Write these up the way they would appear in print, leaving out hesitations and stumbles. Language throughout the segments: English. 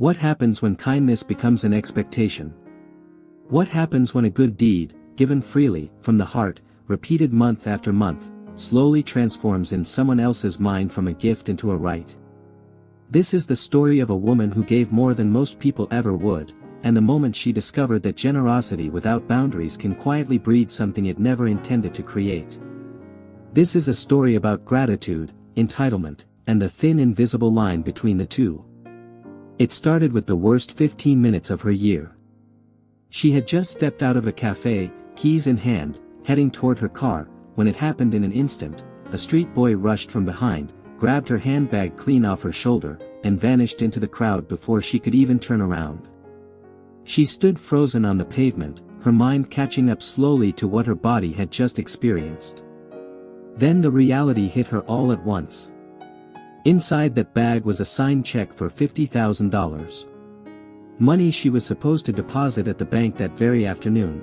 What happens when kindness becomes an expectation? What happens when a good deed, given freely, from the heart, repeated month after month, slowly transforms in someone else's mind from a gift into a right? This is the story of a woman who gave more than most people ever would, and the moment she discovered that generosity without boundaries can quietly breed something it never intended to create. This is a story about gratitude, entitlement, and the thin invisible line between the two. It started with the worst 15 minutes of her year. She had just stepped out of a cafe, keys in hand, heading toward her car, when it happened in an instant. A street boy rushed from behind, grabbed her handbag clean off her shoulder, and vanished into the crowd before she could even turn around. She stood frozen on the pavement, her mind catching up slowly to what her body had just experienced. Then the reality hit her all at once. Inside that bag was a signed check for $50,000. Money she was supposed to deposit at the bank that very afternoon.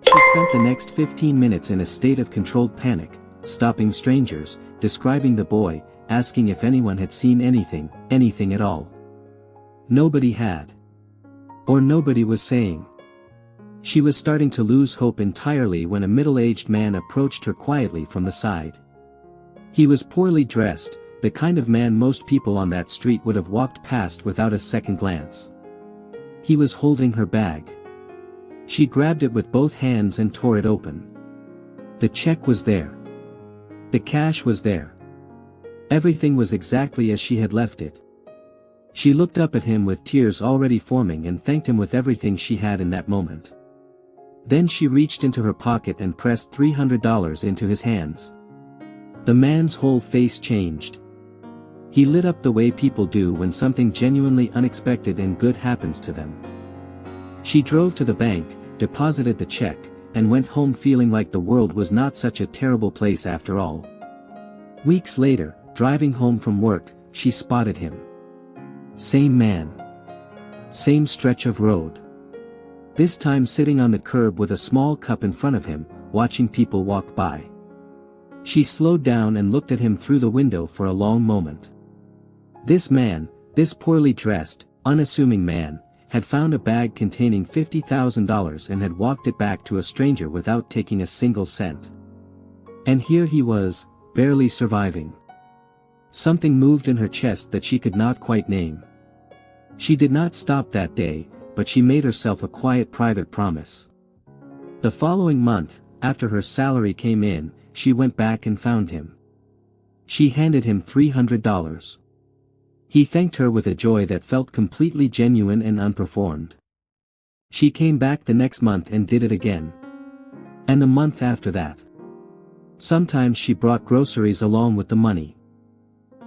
She spent the next 15 minutes in a state of controlled panic, stopping strangers, describing the boy, asking if anyone had seen anything at all. Nobody had. Or nobody was saying. She was starting to lose hope entirely when a middle-aged man approached her quietly from the side. He was poorly dressed, the kind of man most people on that street would have walked past without a second glance. He was holding her bag. She grabbed it with both hands and tore it open. The check was there. The cash was there. Everything was exactly as she had left it. She looked up at him with tears already forming and thanked him with everything she had in that moment. Then she reached into her pocket and pressed $300 into his hands. The man's whole face changed. He lit up the way people do when something genuinely unexpected and good happens to them. She drove to the bank, deposited the check, and went home feeling like the world was not such a terrible place after all. Weeks later, driving home from work, she spotted him. Same man. Same stretch of road. This time sitting on the curb with a small cup in front of him, watching people walk by. She slowed down and looked at him through the window for a long moment. This man, this poorly dressed, unassuming man, had found a bag containing $50,000 and had walked it back to a stranger without taking a single cent. And here he was, barely surviving. Something moved in her chest that she could not quite name. She did not stop that day, but she made herself a quiet private promise. The following month, after her salary came in, she went back and found him. She handed him $300. He thanked her with a joy that felt completely genuine and unperformed. She came back the next month and did it again. And the month after that. Sometimes she brought groceries along with the money.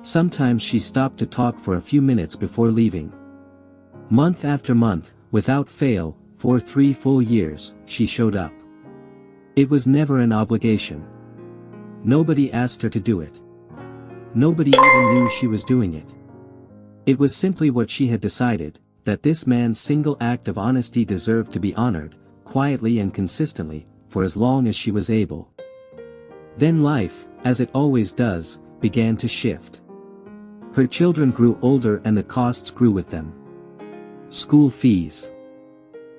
Sometimes she stopped to talk for a few minutes before leaving. Month after month, without fail, for 3 full years, she showed up. It was never an obligation. Nobody asked her to do it. Nobody even knew she was doing it. It was simply what she had decided, that this man's single act of honesty deserved to be honored, quietly and consistently, for as long as she was able. Then life, as it always does, began to shift. Her children grew older and the costs grew with them. School fees.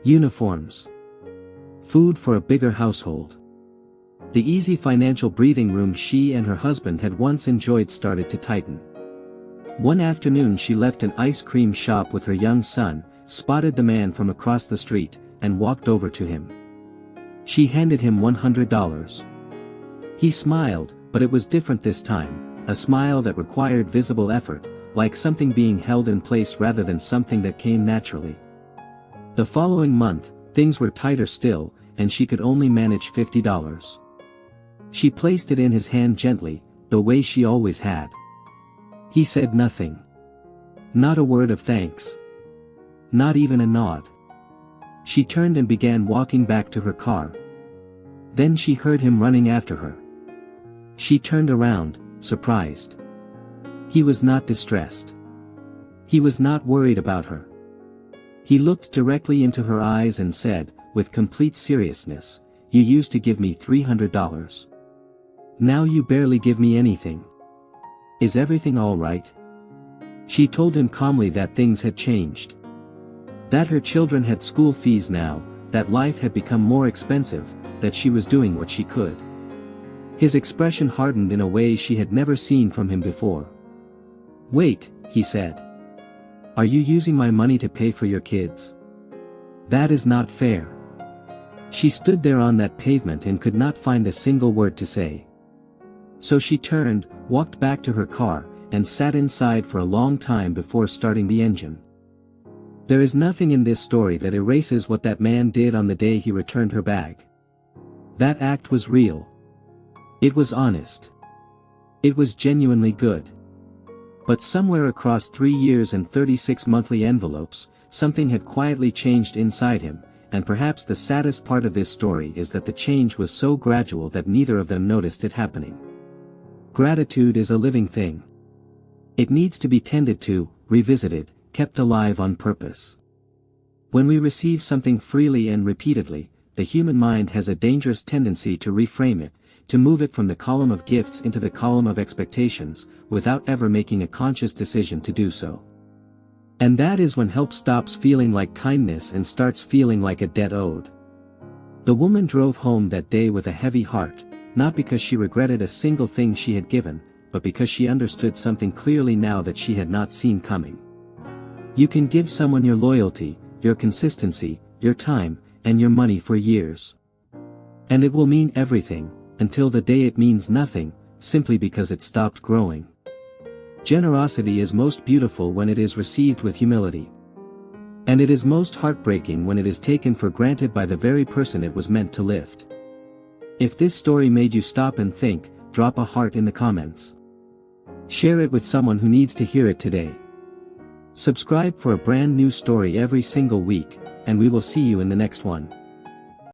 Uniforms. Food for a bigger household. The easy financial breathing room she and her husband had once enjoyed started to tighten. One afternoon she left an ice cream shop with her young son, spotted the man from across the street, and walked over to him. She handed him $100. He smiled, but it was different this time, a smile that required visible effort, like something being held in place rather than something that came naturally. The following month, things were tighter still, and she could only manage $50. She placed it in his hand gently, the way she always had. He said nothing. Not a word of thanks. Not even a nod. She turned and began walking back to her car. Then she heard him running after her. She turned around, surprised. He was not distressed. He was not worried about her. He looked directly into her eyes and said, with complete seriousness, "You used to give me $300. Now you barely give me anything. Is everything all right?" She told him calmly that things had changed. That her children had school fees now, that life had become more expensive, that she was doing what she could. His expression hardened in a way she had never seen from him before. "Wait," he said. "Are you using my money to pay for your kids? That is not fair." She stood there on that pavement and could not find a single word to say. So she turned, walked back to her car, and sat inside for a long time before starting the engine. There is nothing in this story that erases what that man did on the day he returned her bag. That act was real. It was honest. It was genuinely good. But somewhere across 3 years and 36 monthly envelopes, something had quietly changed inside him, and perhaps the saddest part of this story is that the change was so gradual that neither of them noticed it happening. Gratitude is a living thing. It needs to be tended to, revisited, kept alive on purpose. When we receive something freely and repeatedly, the human mind has a dangerous tendency to reframe it, to move it from the column of gifts into the column of expectations, without ever making a conscious decision to do so. And that is when help stops feeling like kindness and starts feeling like a debt owed. The woman drove home that day with a heavy heart, not because she regretted a single thing she had given, but because she understood something clearly now that she had not seen coming. You can give someone your loyalty, your consistency, your time, and your money for years. And it will mean everything, until the day it means nothing, simply because it stopped growing. Generosity is most beautiful when it is received with humility. And it is most heartbreaking when it is taken for granted by the very person it was meant to lift. If this story made you stop and think, drop a heart in the comments. Share it with someone who needs to hear it today. Subscribe for a brand new story every single week, and we will see you in the next one.